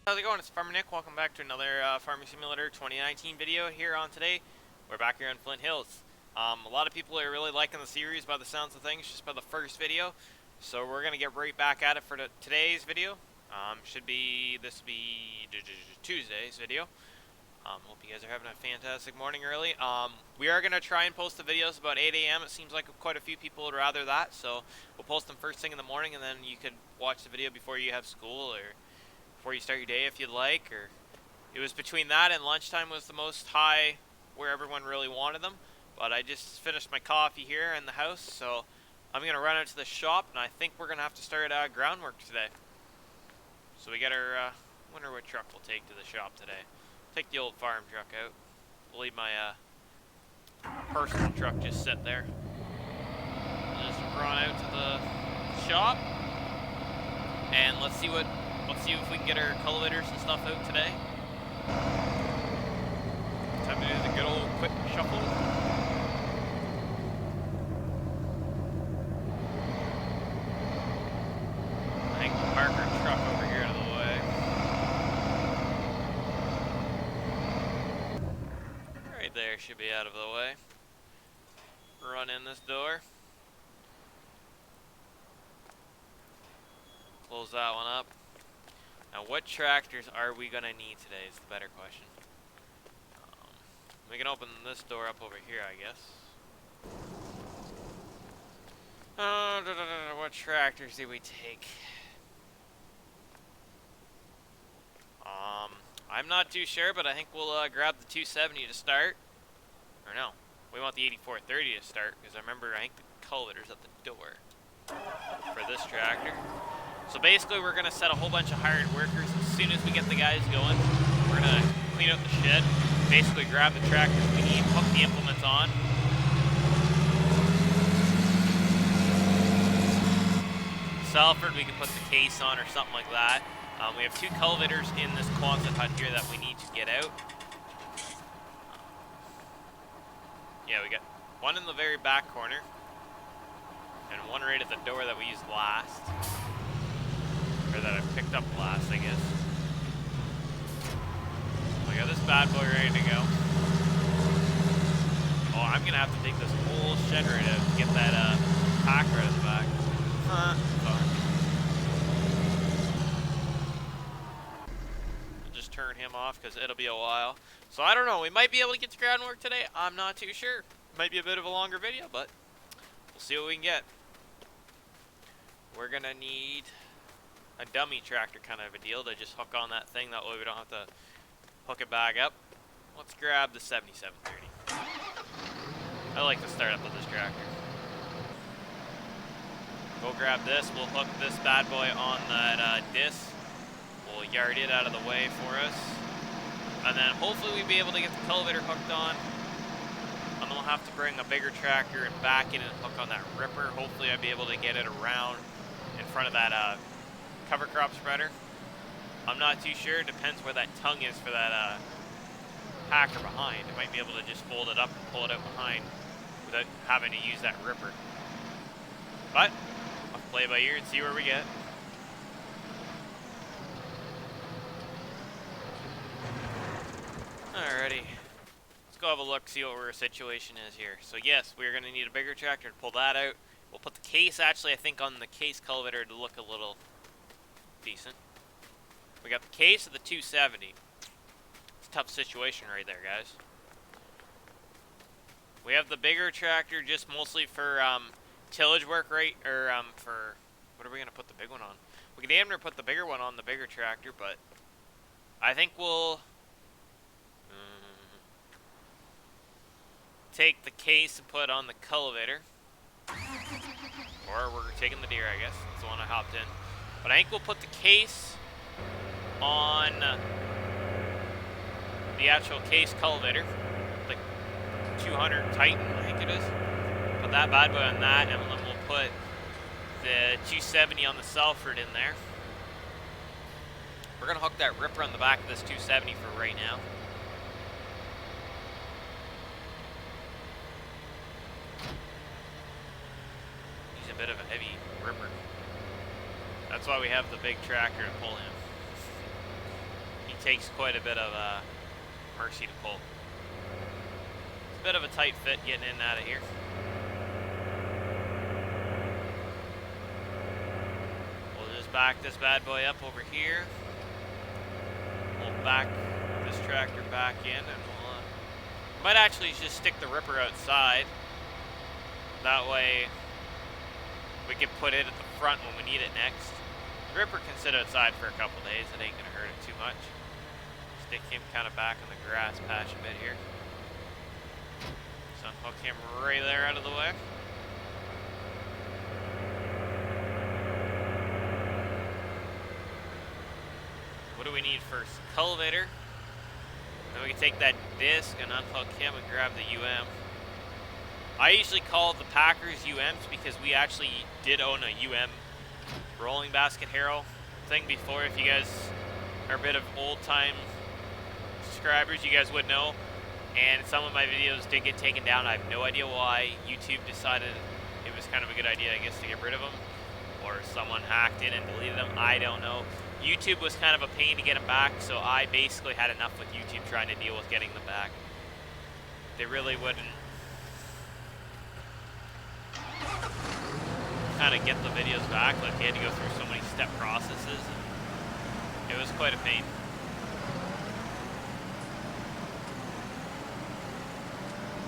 How's it going? It's Farmer Nick. Welcome back to another Farming Simulator 2019 video here on today. We're back here in Flint Hills. A lot of people are really liking the series by the sounds of things, just by the first video. So we're going to get right back at it for today's video. This will be Tuesday's video. Hope you guys are having a fantastic morning early. We are going to try and post the videos about 8 a.m. It seems like quite a few people would rather that. So we'll post them first thing in the morning, and then you could watch the video before you have school or before you start your day if you'd like. Or it was between that and lunchtime was the most high where everyone really wanted them. But I just finished my coffee here in the house, so I'm going to run out to the shop, and I think we're going to have to start groundwork today. So we got our, wonder what truck we'll take to the shop today. Take the old farm truck out. We'll leave my personal truck just sit there. Just run out to the shop, and let's see if we can get our cultivators and stuff out today. Time to do the good old quick shuffle. I think we'll park our truck over here out of the way. Right there should be out of the way. Run in this door. Close that one up. Now, what tractors are we going to need today is the better question. We can open this door up over here, I guess. What tractors did we take? I'm not too sure, but I think we'll grab the 270 to start. Or no, we want the 8430 to start, because I think the cultivator's at the door for this tractor. So basically we're going to set a whole bunch of hired workers as soon as we get the guys going. We're going to clean out the shed, basically grab the tractors we need, hook the implements on. Salford, we can put the case on or something like that. We have 2 cultivators in this Quonset hut here that we need to get out. Yeah, we got one in the very back corner, and one right at the door that we used last. Or that I picked up last, I guess. We got this bad boy ready to go. Oh, I'm gonna have to take this whole shed right out to get that packer out of the back. I'll just turn him off because it'll be a while. So I don't know, we might be able to get to groundwork today. I'm not too sure. Might be a bit of a longer video, but we'll see what we can get. We're gonna need a dummy tractor kind of a deal to just hook on that thing. That way we don't have to hook it back up. Let's grab the 7730. I like the startup of this tractor. Go grab this. We'll hook this bad boy on that disc. We'll yard it out of the way for us. And then hopefully we'll be able to get the cultivator hooked on. And then we'll have to bring a bigger tractor and back in and hook on that ripper. Hopefully I'll be able to get it around in front of that cover crop spreader. I'm not too sure. It depends where that tongue is for that packer behind. It might be able to just fold it up and pull it out behind without having to use that ripper. But I'll play by ear and see where we get. Alrighty. Let's go have a look, see what our situation is here. So yes, we're going to need a bigger tractor to pull that out. We'll put the case, actually, I think on the case cultivator to look a little decent. We got the case of the 270. It's a tough situation right there, guys. We have the bigger tractor just mostly for tillage work, right? Or for, what are we going to put the big one on? We can damn near put the bigger one on the bigger tractor, but I think we'll take the case and put on the cultivator. Or we're taking the deer, I guess. That's the one I hopped in. But I think we'll put the case on the actual case cultivator, like 200 Titan, I think it is. Put that bad boy on that, and then we'll put the 270 on the Salford in there. We're gonna hook that ripper on the back of this 270 for right now. He's a bit of a heavy ripper. That's why we have the big tractor to pull him. takes quite a bit of mercy to pull. It's a bit of a tight fit getting in and out of here. We'll just back this bad boy up over here. We'll back this tractor back in, and we'll might actually just stick the ripper outside. That way we can put it at the front when we need it next. The ripper can sit outside for a couple days. It ain't gonna hurt it too much. Stick him kind of back on the grass patch a bit here. So hook him right there out of the way. What do we need first? Cultivator. Then we can take that disc and unhook him and grab the UM. I usually call the Packers UMs because we actually did own a UM rolling basket harrow thing before. If you guys are a bit of old time subscribers, you guys would know. And some of my videos did get taken down. I have no idea why. YouTube decided it was kind of a good idea, I guess, to get rid of them. Or someone hacked in and deleted them. I don't know. YouTube was kind of a pain to get them back, so I basically had enough with YouTube trying to deal with getting them back. They really wouldn't kind of get the videos back. Like, they had to go through so many step processes. And it was quite a pain.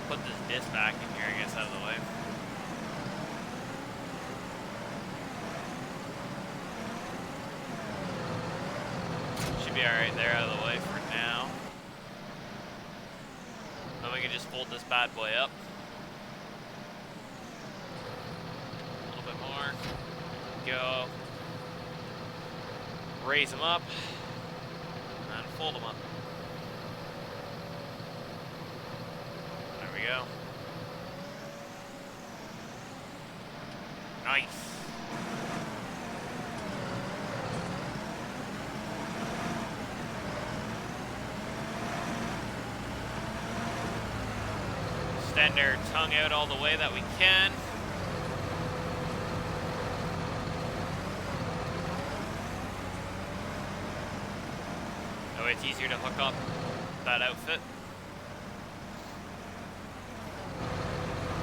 Put this disc back in here, I guess, out of the way. Should be alright there out of the way for now. Then we can just fold this bad boy up. A little bit more. Go. Raise them up. And fold them up. There we go. Nice. Extend our tongue out all the way that we can. That way it's easier to hook up that outfit.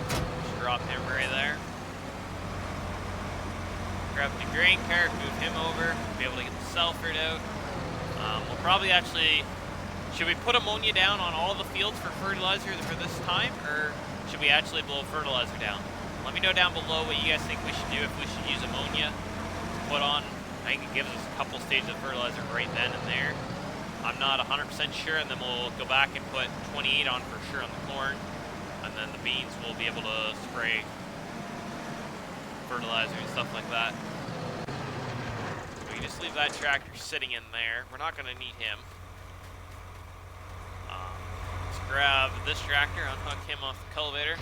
Just drop him right there. Grab the grain cart, move him over, be able to get the sulfur out. We'll probably actually, should we put ammonia down on all the fields for fertilizer for this time, or should we actually blow fertilizer down? Let me know down below what you guys think we should do, if we should use ammonia to put on. I think it gives us a couple stages of fertilizer right then and there. I'm not 100% sure, and then we'll go back and put 28 on for sure on the corn, and then the beans we'll be able to spray fertilizer and stuff like that. We can just leave that tractor sitting in there. We're not going to need him. Let's grab this tractor, unhook him off the cultivator,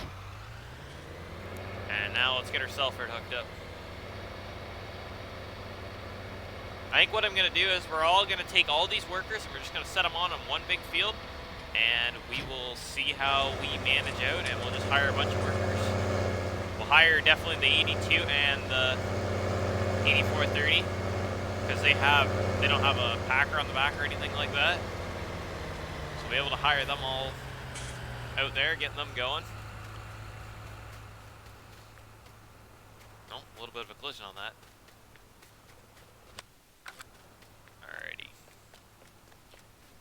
and now let's get our sulfur hooked up. I think what I'm going to do is we're all going to take all these workers and we're just going to set them on one big field, and we will see how we manage out, and we'll just hire a bunch of workers. We'll hire definitely the 82 and the 8430 because they don't have a packer on the back or anything like that. So we'll be able to hire them all out there, getting them going. Oh, a little bit of a collision on that. Alrighty.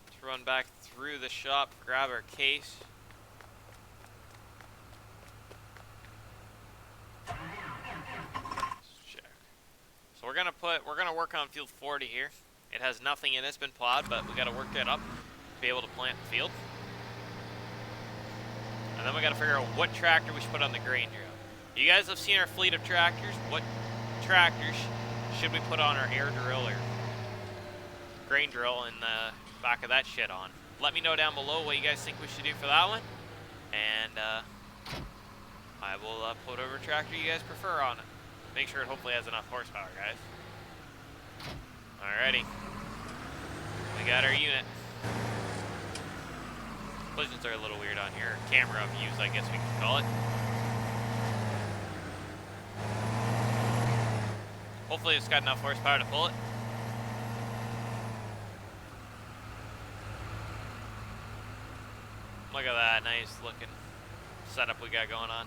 Let's run back through the shop, grab our case. So we're gonna work on field 40 here. It has nothing in it, it's been plowed, but we gotta work it up to be able to plant the field. And then we gotta figure out what tractor we should put on the grain drill. You guys have seen our fleet of tractors. What tractors should we put on our air drill or grain drill and the back of that shit on? Let me know down below what you guys think we should do for that one. And I will put whatever tractor you guys prefer on it. Make sure it hopefully has enough horsepower, guys. Alrighty. We got our unit. Collisions are a little weird on here. Camera views, I guess we can call it. Hopefully it's got enough horsepower to pull it. Look at that nice looking setup we got going on.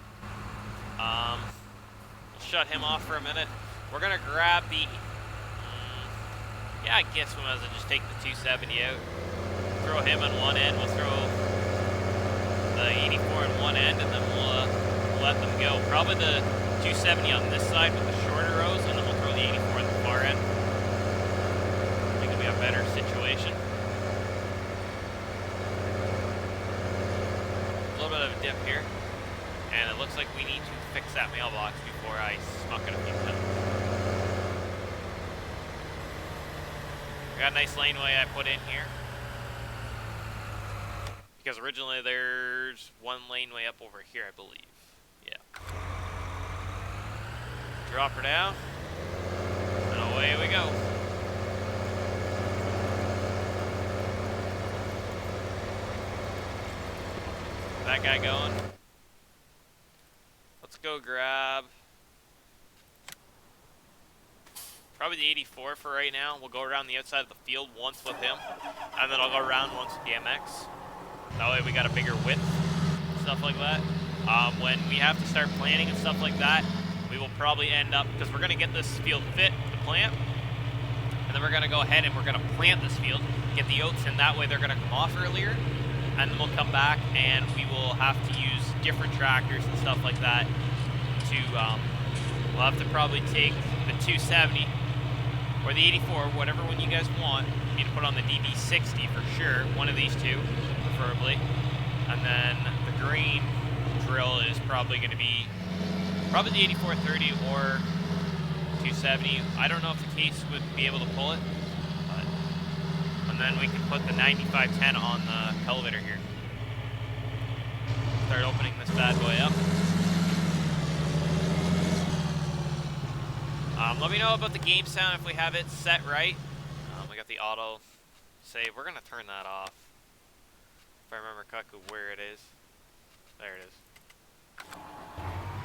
We'll shut him off for a minute. We're gonna grab the, yeah, I guess we might as well just take the 270 out. Throw him on one end, we'll throw the 84 on one end, and then we'll let them go. Probably the 270 on this side with the shorter rows, and then we'll throw the 84 on the far end. I think it'll be a better situation. A little bit of a dip here, and it looks like we need to fix that mailbox before I smuck it a few times. We got a nice laneway I put in here, because originally there's one laneway up over here, I believe. Yeah. Drop her down, and away we go. That guy going. Let's go grab probably the 84 for right now. We'll go around the outside of the field once with him, and then I'll go around once with the MX. That way we got a bigger width, stuff like that. When we have to start planting and stuff like that, we will probably end up, because we're going to get this field fit to plant, and then we're going to go ahead and we're going to plant this field, get the oats in, that way they're going to come off earlier, and then we'll come back and we will have to use different tractors and stuff like that to, we'll have to probably take the 270 or the 84, whatever one you guys want. You need to put on the DB60 for sure, one of these two, preferably. And then the green drill is probably going to be probably the 8430 or 270. I don't know if the case would be able to pull it, but, and then we can put the 9510 on the cultivator here. Start opening this bad boy up. Let me know about the game sound if we have it set right. We got the auto save. We're gonna turn that off. If I remember correctly where it is. There it is.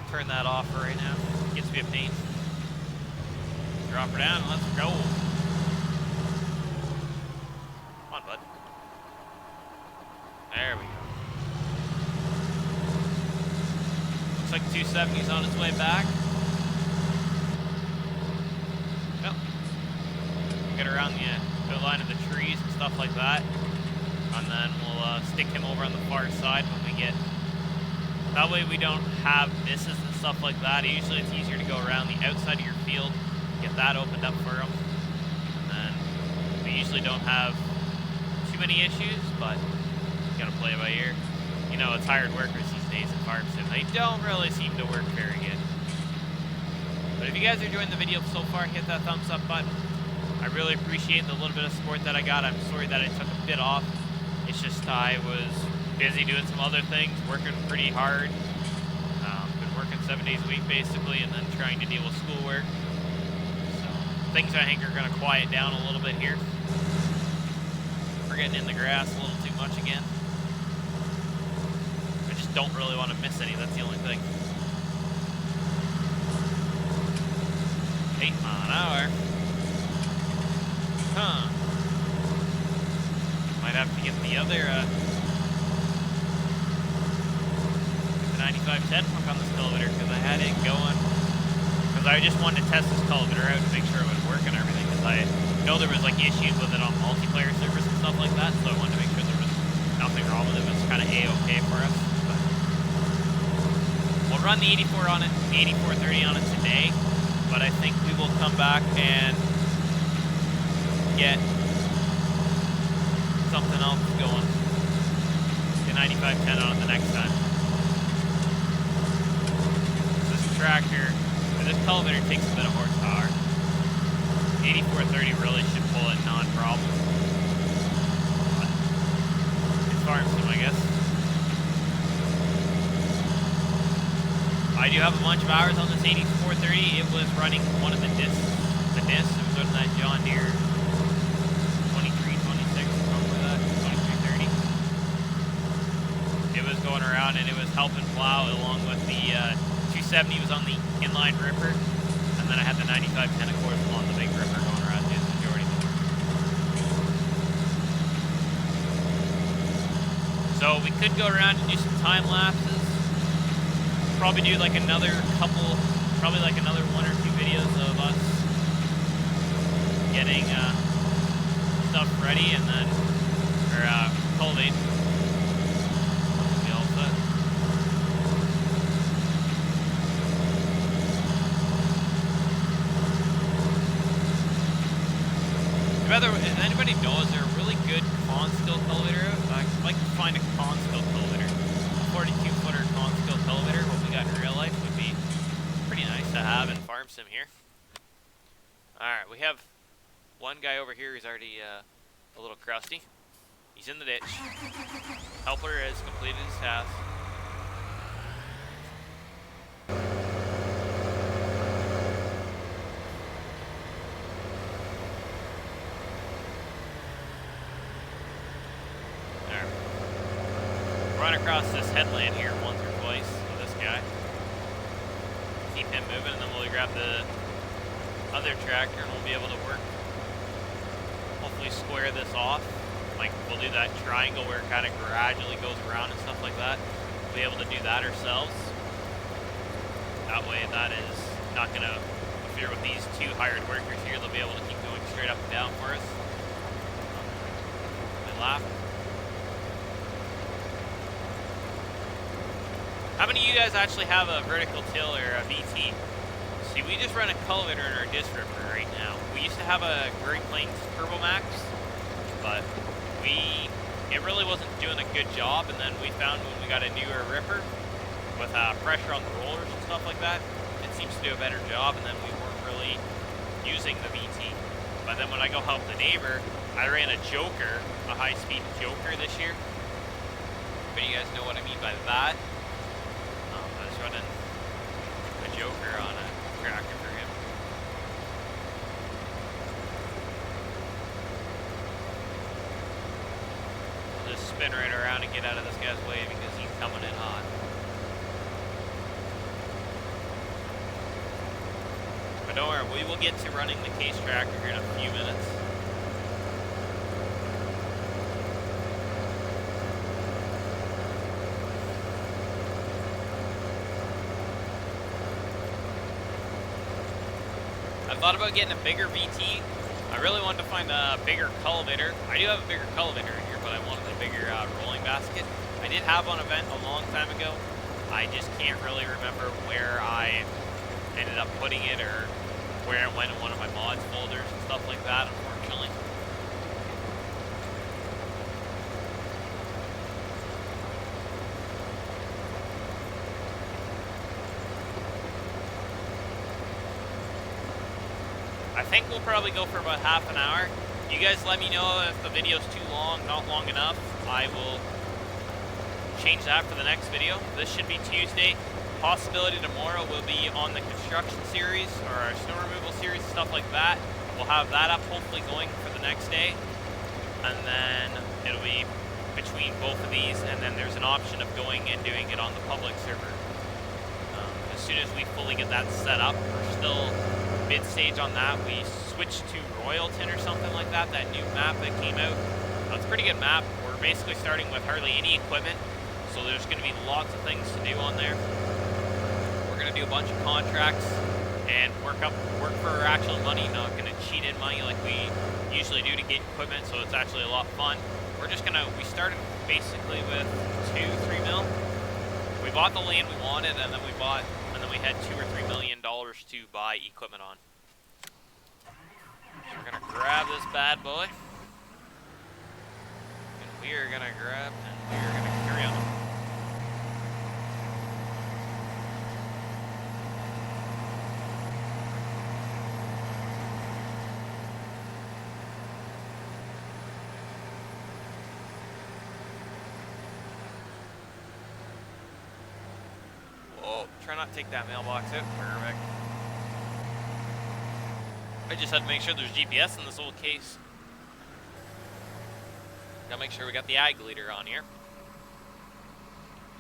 Turn that off for right now. Gets to be a pain. Drop her down and let's go. Come on, bud. There we go. Looks like 270's on its way back. Yep. Get around the line of the trees and stuff like that. And then we'll stick him over on the far side when we get... That way we don't have misses and stuff like that. Usually it's easier to go around the outside of your field, get that opened up for them. And then we usually don't have too many issues, but you gotta play it by ear. You know, it's hired workers these days in farm sim. They don't really seem to work very good. But if you guys are enjoying the video so far, hit that thumbs up button. I really appreciate the little bit of support that I got. I'm sorry that I took a bit off. It's just I was busy doing some other things, working pretty hard. Been working 7 days a week basically, and then trying to deal with schoolwork. So things I think are going to quiet down a little bit here. We're getting in the grass a little too much again. I just don't really want to miss any, that's the only thing. 8 mile an hour. Huh. Might have to get the other, the 9510 hook on this cultivator, because I had it going. Because I just wanted to test this cultivator out to make sure it would work and everything, because I know there was like issues with it on multiplayer servers and stuff like that, so I wanted to make sure there was nothing wrong with it. It was kind of A-okay for us. But we'll run the 84 on it, 8430 on it today, but I think we will come back and get something else going. The 9510 on it the next time. This tractor, or this cultivator takes a bit of horsepower. 8430 really should pull it non-problem. But it's farm sim, I guess. I do have a bunch of hours on this 8430. It was running one of the discs. It was running that John Deere 2326, something like that, 2330. It was going around and it was helping plow along with the 270 was on the inline ripper, and then I had the 9510 of course on the big ripper going around doing the majority of the work. So So we could go around and do some time lapses. Probably do like another couple, probably like another 1 or 2 videos of us getting stuff ready, and then, or cultivate. Be all set. If anybody knows, there a really good con skill cultivator out? I'd like to find a con skill cultivator. A 42-footer con skill cultivator, what we got in real life, would be pretty nice to have in farm sim here. Alright, we have one guy over here who's already a little crusty. He's in the ditch. Helper has completed his task. Run across this headland here once or twice with this guy. Keep him moving, and then we'll grab the other tractor and we'll be able to work. Hopefully square this off. Like, we'll do that triangle where it kind of gradually goes around and stuff like that. We'll be able to do that ourselves. That way that is not going to interfere with these 2 hired workers here. They'll be able to keep going straight up and down for us. My lap. How many of you guys actually have a vertical till or a VT? See, we just run a cultivator in our disc ripper right now. We used to have a Great Plains Turbo Max, but it really wasn't doing a good job, and then we found when we got a newer ripper with pressure on the rollers and stuff like that, it seems to do a better job, and then we weren't really using the VT. But then when I go help the neighbor, I ran a Joker, a high-speed Joker this year. But you guys know what I mean by that. I was running a Joker on a tractor for him. I'll just spin right around and get out of this guy's way because he's coming in hot. But don't worry, we will get to running the case tractor here in a few minutes. I thought about getting a bigger VT. I really wanted to find a bigger cultivator. I do have a bigger cultivator in here, but I wanted a bigger rolling basket. I did have one event a long time ago. I just can't really remember where I ended up putting it or where it went in one of my mods folders and stuff like that, unfortunately. I think we'll probably go for about half an hour. You guys let me know if the video's too long, not long enough. I will change that for the next video. This should be Tuesday. Possibility tomorrow will be on the construction series or our snow removal series, stuff like that. We'll have that up hopefully going for the next day. And then it'll be between both of these, and then there's an option of going and doing it on the public server. As soon as we fully get that set up, we're still mid-stage on that. We switched to Royalton or something like that, that new map that came out. It's a pretty good map. We're basically starting with hardly any equipment, so there's going to be lots of things to do on there. We're going to do a bunch of contracts and work for our actual money, not going to cheat in money like we usually do to get equipment, so it's actually a lot of fun. We're just going to, we started basically with 2-3 mil. We bought the land we wanted, and then we had $2 or $3 million to buy equipment on. So we're gonna grab this bad boy, and we are gonna grab and we are gonna carry on. Try not to take that mailbox out. Perfect. I just had to make sure there's GPS in this old case. Gotta make sure we got the ag leader on here.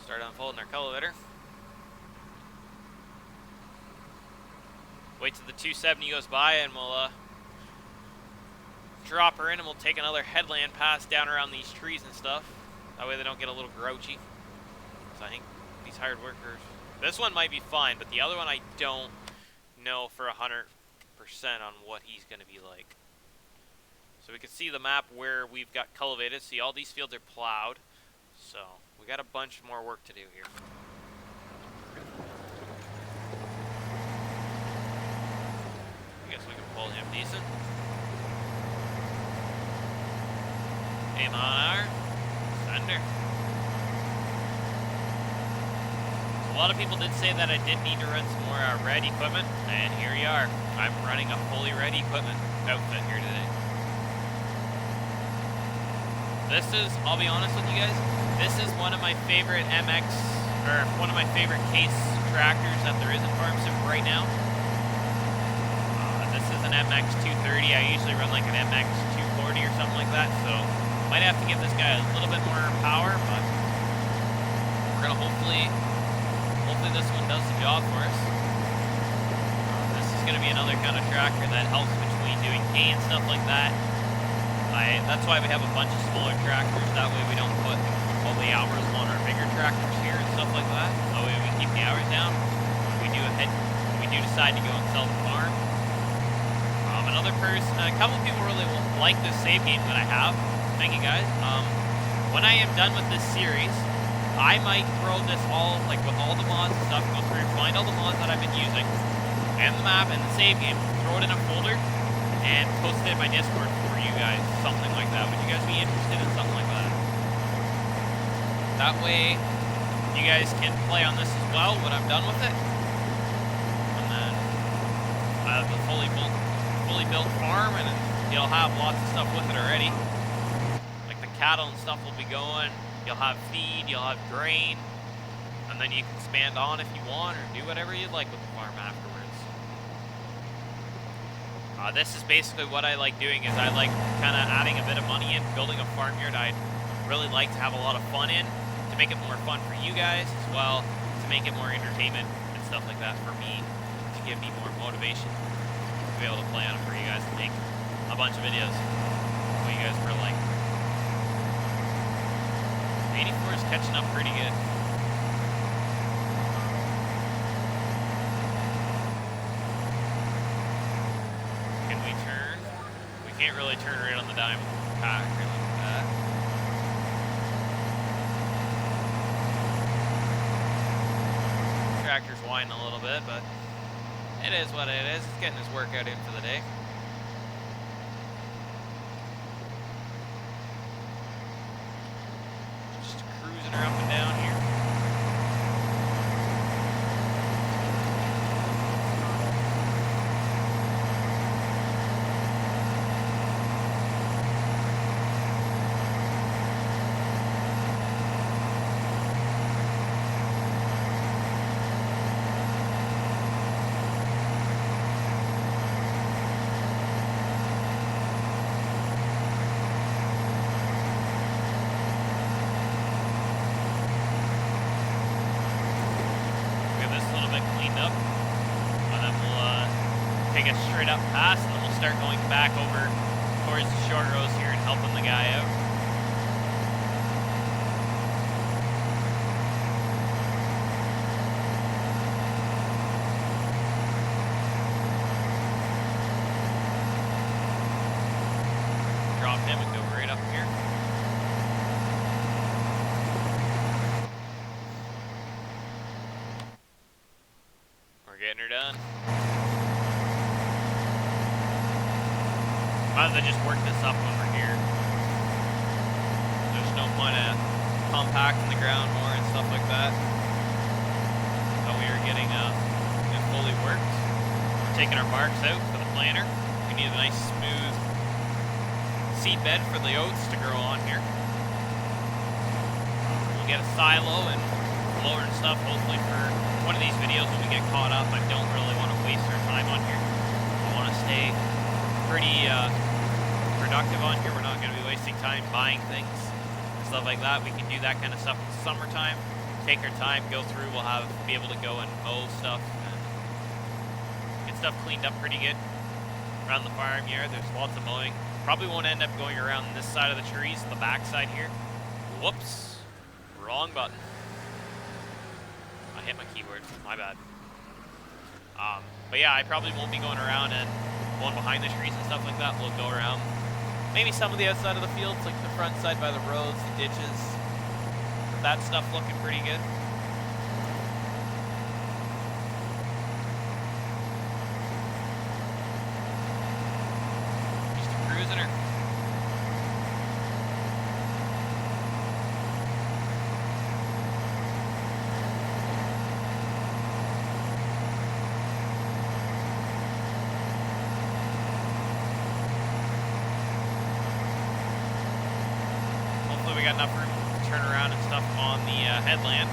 Start unfolding our cultivator. Wait till the 270 goes by and we'll drop her in, and we'll take another headland pass down around these trees and stuff. That way they don't get a little grouchy. So I think these hired workers, this one might be fine, but the other one I don't know for 100% on what he's going to be like. So we can see the map where we've got cultivated. See, all these fields are plowed. So we got a bunch more work to do here. I guess we can pull him decent. Aim on our sender. A lot of people did say that I did need to run some more red equipment, and here you are. I'm running a fully red equipment outfit here today. This is, I'll be honest with you guys, this is one of my favorite MX, or one of my favorite case tractors that there is in Farm Sim right now. This is an MX 230. I usually run like an MX 240 or something like that, so might have to give this guy a little bit more power, but we're gonna hopefully this one does the job for us. This is going to be another kind of tractor that helps between doing hay and stuff like that. That's why we have a bunch of smaller tractors. That way we don't put all the hours on our bigger tractors here and stuff like that. That way we keep the hours down when we do decide to go and sell the farm. Another person, a couple of people really like this save game that I have. Thank you guys. When I am done with this series, I might throw this all, like with all the mods and stuff, go through, find all the mods that I've been using, and the map and the save game, throw it in a folder, and post it in my Discord for you guys, something like that. Would you guys be interested in something like that? That way, you guys can play on this as well when I'm done with it. And then, I have the fully built farm, and you'll have lots of stuff with it already. Like the cattle and stuff will be going. You'll have feed, you'll have grain, and then you can expand on if you want, or do whatever you'd like with the farm afterwards. This is basically what I like doing, is I like kind of adding a bit of money in, building a farmyard I'd really like to have a lot of fun in, to make it more fun for you guys, as well, to make it more entertainment and stuff like that for me, to give me more motivation to be able to play on it for you guys and make a bunch of videos, what you guys were like. 84 is catching up pretty good. Can we turn? We can't really turn right on the dime pack or like that. Tractor's whining a little bit, but it is what it is. It's getting his workout in for the day. Her up and down here. Take a straight up pass, and then we'll start going back over towards the short rows here and helping the guy out. Drop him and go right up here. We're getting her done. Might as well just work this up when we're here. There's no point of compacting the ground more and stuff like that. But we are getting it fully worked. We're taking our marks out for the planter. We need a nice smooth seed bed for the oats to grow on here. We'll get a silo and blower and stuff hopefully for one of these videos when we get caught up. I don't really want to waste our time on here. I want to stay pretty productive on here. We're not going to be wasting time buying things and stuff like that. We can do that kind of stuff in the summertime. Take our time, go through. We'll be able to go and mow stuff and get stuff cleaned up pretty good around the farm yard. There's lots of mowing. Probably won't end up going around this side of the trees, the back side here. Whoops. Wrong button. I hit my keyboard. My bad. But yeah, I probably won't be going around and going behind the trees and stuff like that. We'll go around maybe some of the outside of the fields, like the front side by the roads, the ditches. That stuff looking pretty good. Just a cruiser. We got enough room to turn around and stuff on the headland.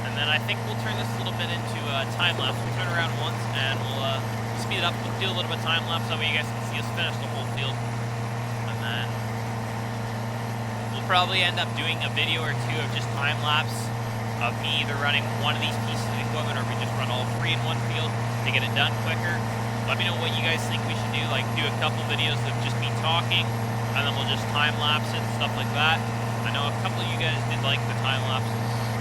And then I think we'll turn this a little bit into time lapse. We'll turn around once and we'll speed it up. We'll do a little bit of time lapse. That way you guys can see us finish the whole field. And then we'll probably end up doing a video or two of just time lapse of me either running one of these pieces of equipment or we just run all three in one field to get it done quicker. Let me know what you guys think we should do, like do a couple videos of just me talking, and then we'll just time lapse it and stuff like that. I know a couple of you guys did like the time lapses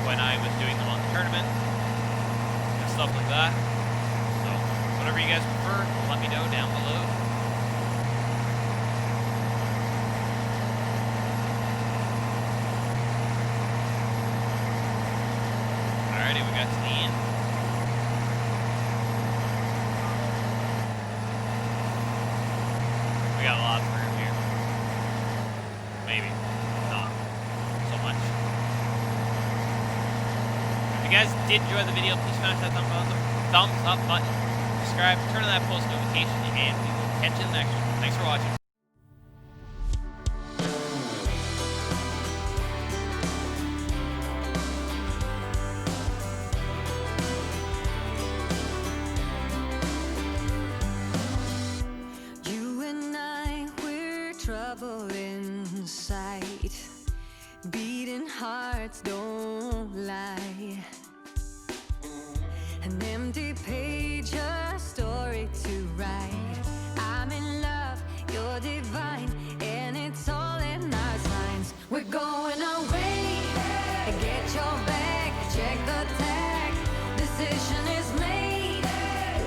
when I was doing them on the tournament, and stuff like that. So, whatever you guys prefer, let me know down below. Alrighty, we got to the end. We got lots of room here. Maybe. Not so much. If you guys did enjoy the video, please smash that thumbs up button. Subscribe, turn on that post notification, and we will catch you in the next one. Thanks for watching. Trouble in sight, beating hearts don't lie, an empty page, a story to write. I'm in love, you're divine, and it's all in our signs. We're going away, get your bag, check the tag, decision is made,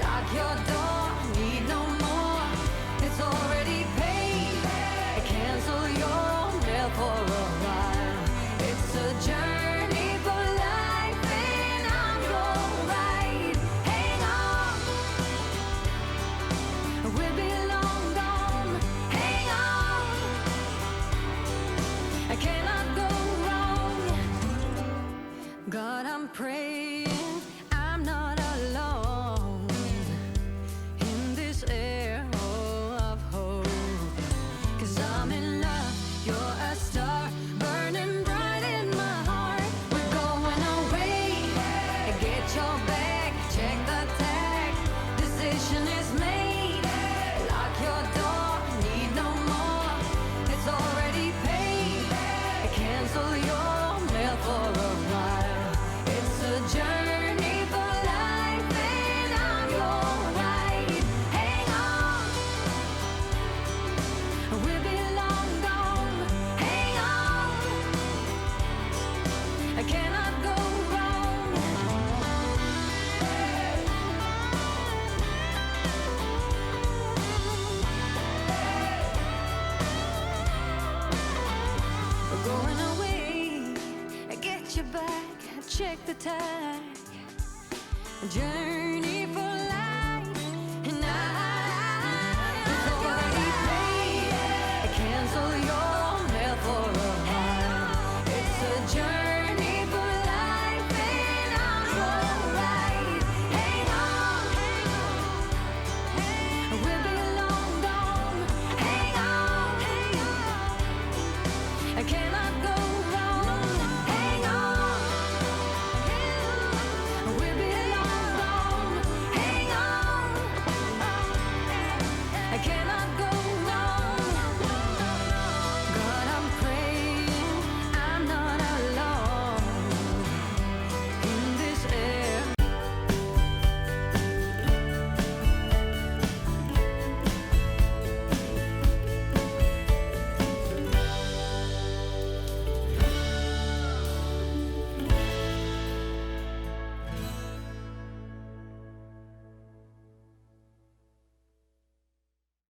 lock your door, need no more, it's already paid. Cancel your mail for a while. It's a journey for life, and I'm your ride. Hang on, we'll be long gone. Hang on, I cannot go wrong. God, I'm praying I'm not alone in this air of hope. 'Cause I'm in love, you're a star, burning bright in my heart. We're going away, get your bag, check the tag, decision is made, lock your door, need no more, it's already paid, cancel your mail for a while. It's a journey for life, and I'm your ride. Hang on, we'll be long gone. Hang on, I cannot go wrong. We're going away, get you back, check the tag, journey